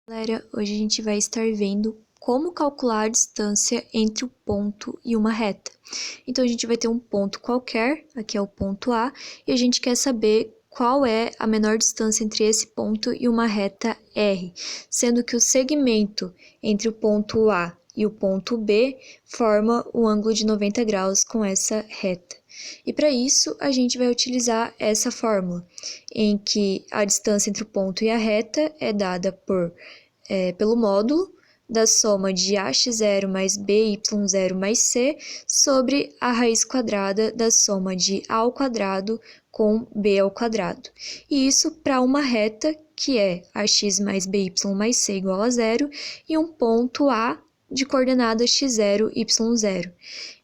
Galera, hoje a gente vai estar vendo como calcular a distância entre o ponto e uma reta. Então, a gente vai ter um ponto qualquer, aqui é o ponto A, e a gente quer saber qual é a menor distância entre esse ponto e uma reta R, sendo que o segmento entre o ponto A e o ponto B forma um ângulo de 90 graus com essa reta. E para isso, a gente vai utilizar essa fórmula, em que a distância entre o ponto e a reta é dada pelo módulo da soma de ax0 mais by0 mais c sobre a raiz quadrada da soma de a ao quadrado com b ao quadrado. E isso para uma reta que é ax mais by mais c igual a zero e um ponto A de coordenada x0, y0.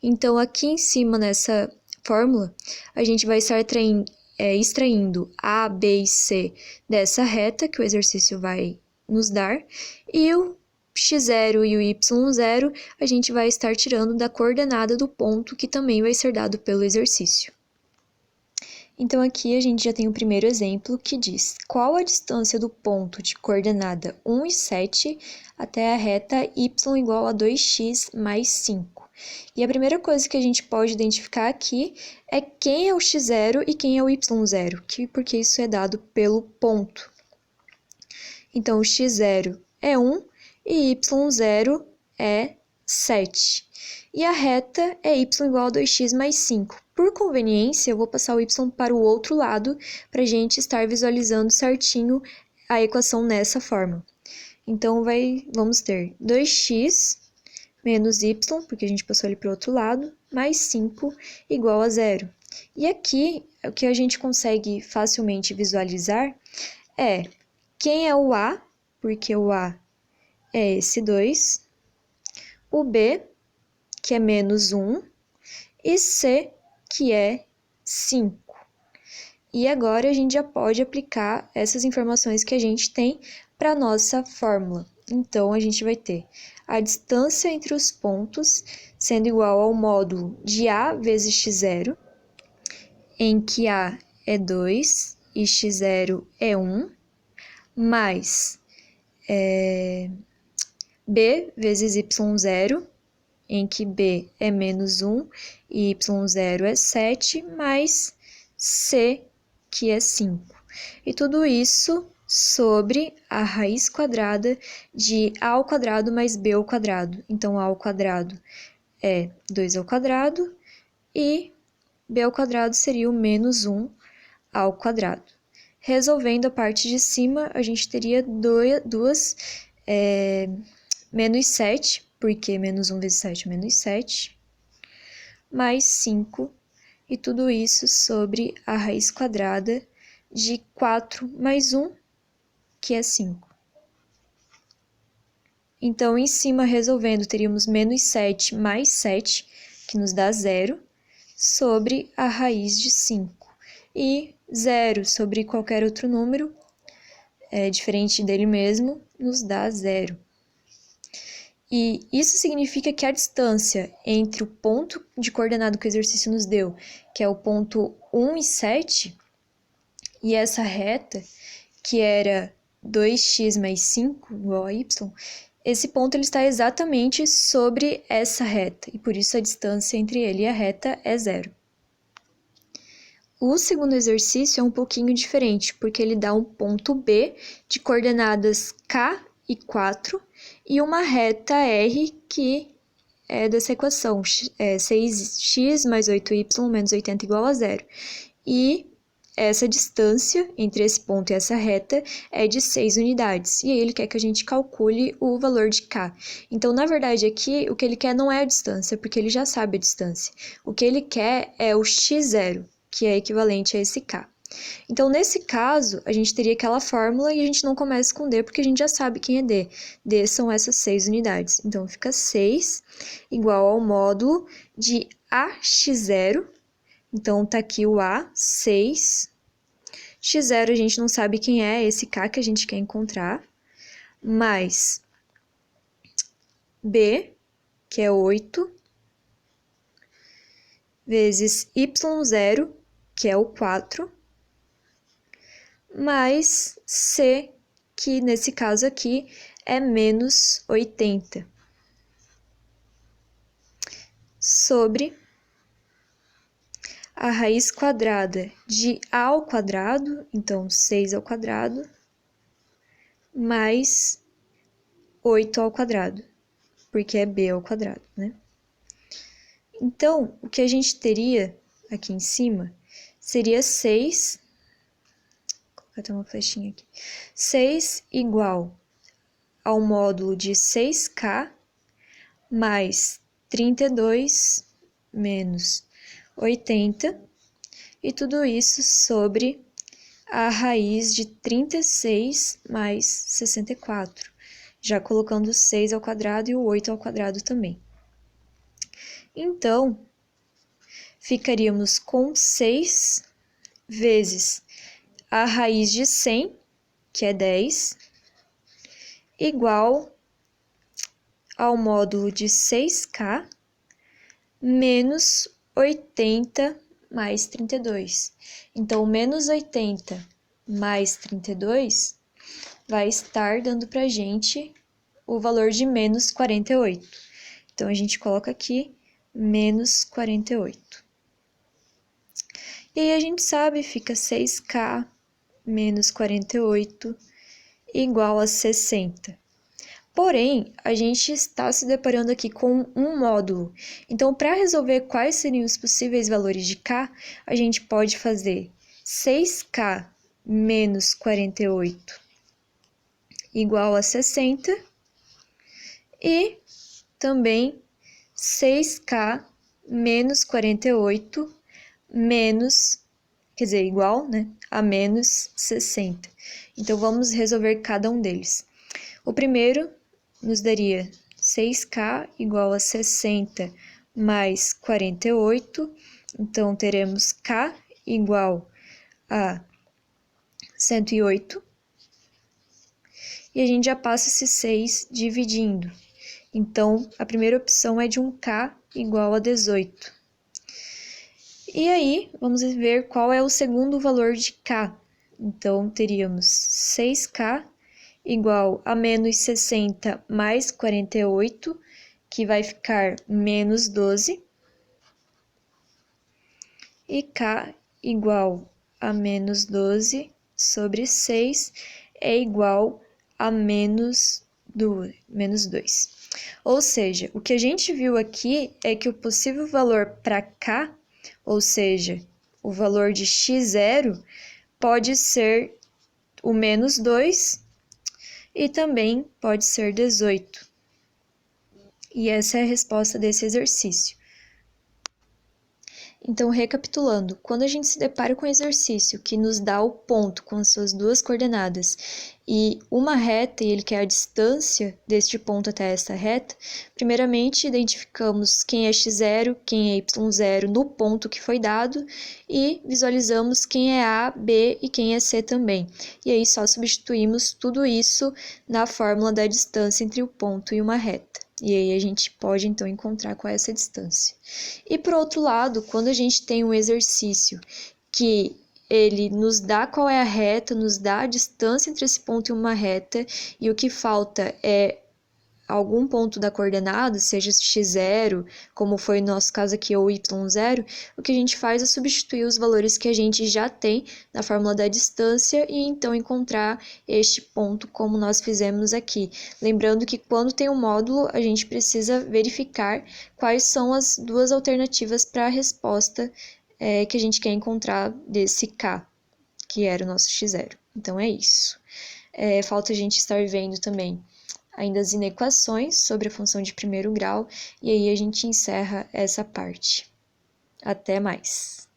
Então, aqui em cima nessa fórmula, a gente vai estar extraindo A, B e C dessa reta que o exercício vai nos dar, e o x0 e o y0 a gente vai estar tirando da coordenada do ponto, que também vai ser dado pelo exercício. Então, aqui a gente já tem o primeiro exemplo, que diz qual a distância do ponto de coordenada 1 e 7 até a reta y igual a 2x mais 5. E a primeira coisa que a gente pode identificar aqui é quem é o x0 e quem é o y0, porque isso é dado pelo ponto. Então, o x0 é 1 e y0 é 7. E a reta é y igual a 2x mais 5. Por conveniência, eu vou passar o y para o outro lado, para a gente estar visualizando certinho a equação nessa forma. Então, vamos ter 2x menos y, porque a gente passou ele para o outro lado, mais 5 igual a 0. E aqui, o que a gente consegue facilmente visualizar é quem é o A, porque o A é esse 2, o B, que é menos 1, e C, que é 5. E agora a gente já pode aplicar essas informações que a gente tem para a nossa fórmula. Então, a gente vai ter a distância entre os pontos sendo igual ao módulo de A vezes x0, em que A é 2 e x0 é 1, mais B vezes y0, em que B é menos 1 e y0 é 7, mais C, que é 5. E tudo isso sobre a raiz quadrada de a ao quadrado mais b ao quadrado. Então, a ao quadrado é 2 ao quadrado e b ao quadrado seria o menos 1 ao quadrado. Resolvendo a parte de cima, a gente teria menos 7, porque menos 1 vezes 7 é menos 7, mais 5, e tudo isso sobre a raiz quadrada de 4 mais 1, que é 5. Então, em cima, resolvendo, teríamos menos 7 mais 7, que nos dá 0, sobre a raiz de 5. E 0 sobre qualquer outro número, diferente dele mesmo, nos dá 0. E isso significa que a distância entre o ponto de coordenada que o exercício nos deu, que é o ponto 1 e 7, e essa reta, que era 2x mais 5 igual a y, esse ponto ele está exatamente sobre essa reta, e por isso a distância entre ele e a reta é 0. O segundo exercício é um pouquinho diferente, porque ele dá um ponto B de coordenadas k e 4 e uma reta R que é dessa equação, 6x mais 8y menos 80 igual a 0. E essa distância entre esse ponto e essa reta é de 6 unidades. E aí ele quer que a gente calcule o valor de k. Então, na verdade, aqui o que ele quer não é a distância, porque ele já sabe a distância. O que ele quer é o x0, que é equivalente a esse k. Então, nesse caso, a gente teria aquela fórmula e a gente não começa com D, porque a gente já sabe quem é D. D são essas 6 unidades. Então, fica 6 igual ao módulo de AX0. Então, tá aqui o A, 6. X0 a gente não sabe quem é, esse K que a gente quer encontrar. Mais B, que é 8. Vezes Y0, que é o 4. Mais C, que nesse caso aqui é menos 80. Sobre a raiz quadrada de a ao quadrado, então 6 ao quadrado, mais 8 ao quadrado, porque é b ao quadrado, né? Então, o que a gente teria aqui em cima seria 6, vou colocar até uma flechinha aqui, 6 igual ao módulo de 6k mais 32 menos 80, e tudo isso sobre a raiz de 36 mais 64, já colocando o 6 ao quadrado e o 8 ao quadrado também. Então, ficaríamos com 6 vezes a raiz de 100, que é 10, igual ao módulo de 6k menos 80 mais 32. Então, menos 80 mais 32 vai estar dando para a gente o valor de menos 48. Então, a gente coloca aqui menos 48. E aí, a gente sabe, fica 6k menos 48 igual a 60. Porém, a gente está se deparando aqui com um módulo. Então, para resolver quais seriam os possíveis valores de k, a gente pode fazer 6k menos 48 igual a 60 e também 6k menos 48 menos, quer dizer, igual, né, a menos 60. Então, vamos resolver cada um deles. O primeiro nos daria 6k igual a 60 mais 48, então teremos k igual a 108, e a gente já passa esse 6 dividindo. Então, a primeira opção é de um k igual a 18. E aí, vamos ver qual é o segundo valor de k. Então, teríamos 6k igual a menos 60 mais 48, que vai ficar menos 12. E k igual a menos 12 sobre 6 é igual a menos 2. Ou seja, o que a gente viu aqui é que o possível valor para k, ou seja, o valor de x0, pode ser o menos 2 e também pode ser 18. E essa é a resposta desse exercício. Então, recapitulando, quando a gente se depara com um exercício que nos dá o ponto com as suas duas coordenadas e uma reta, e ele quer a distância deste ponto até esta reta, primeiramente identificamos quem é x0, quem é y0 no ponto que foi dado e visualizamos quem é A, B e quem é C também. E aí só substituímos tudo isso na fórmula da distância entre o ponto e uma reta. E aí a gente pode, então, encontrar qual é essa distância. E, por outro lado, quando a gente tem um exercício que ele nos dá qual é a reta, nos dá a distância entre esse ponto e uma reta, e o que falta é algum ponto da coordenada, seja x0, como foi no nosso caso aqui, ou y0, o que a gente faz é substituir os valores que a gente já tem na fórmula da distância e então encontrar este ponto como nós fizemos aqui. Lembrando que quando tem um módulo, a gente precisa verificar quais são as duas alternativas para a resposta que a gente quer encontrar desse k, que era o nosso x0. Então, é isso. Falta a gente estar vendo também ainda as inequações sobre a função de primeiro grau, e aí a gente encerra essa parte. Até mais!